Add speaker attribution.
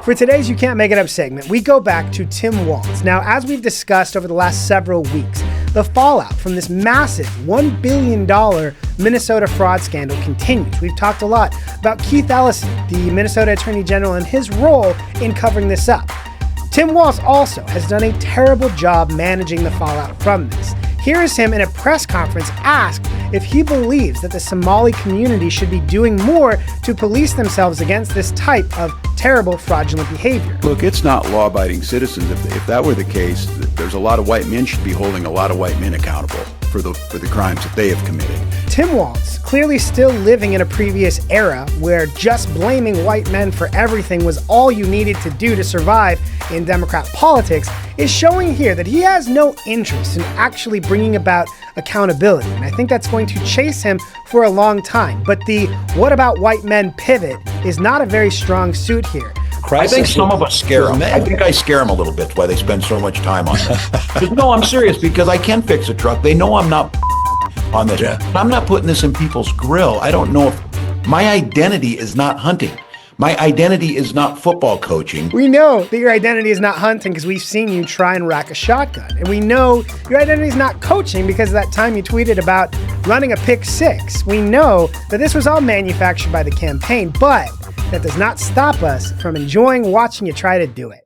Speaker 1: For today's You Can't Make It Up segment, we go back to Tim Walz. Now, as we've discussed over the last several weeks, the fallout from this massive $1 billion Minnesota fraud scandal continues. We've talked a lot about Keith Ellison, the Minnesota Attorney General, and his role in covering this up. Tim Walz also has done a terrible job managing the fallout from this. Here is him in a press conference asked if he believes that the Somali community should be doing more to police themselves against this type of terrible fraudulent behavior.
Speaker 2: Look, it's not law-abiding citizens. If that were the case, there's a lot of white men should be holding a lot of white men accountable for the crimes that they have committed.
Speaker 1: Tim Walz, clearly still living in a previous era where just blaming white men for everything was all you needed to do to survive in Democrat politics, is showing here that he has no interest in actually bringing about accountability. And I think that's going to chase him for a long time. But the what about white men pivot is not a very strong suit here.
Speaker 3: I think some of us scare them. I think I scare them a little bit why they spend so much time on it. No, I'm serious, because I can fix a truck. They know I'm not on this. Yeah. I'm not putting this in people's grill. I don't know if my identity is not hunting. My identity is not football coaching.
Speaker 1: We know that your identity is not hunting because we've seen you try and rack a shotgun. And we know your identity is not coaching because of that time you tweeted about running a pick six. We know that this was all manufactured by the campaign, but that does not stop us from enjoying watching you try to do it.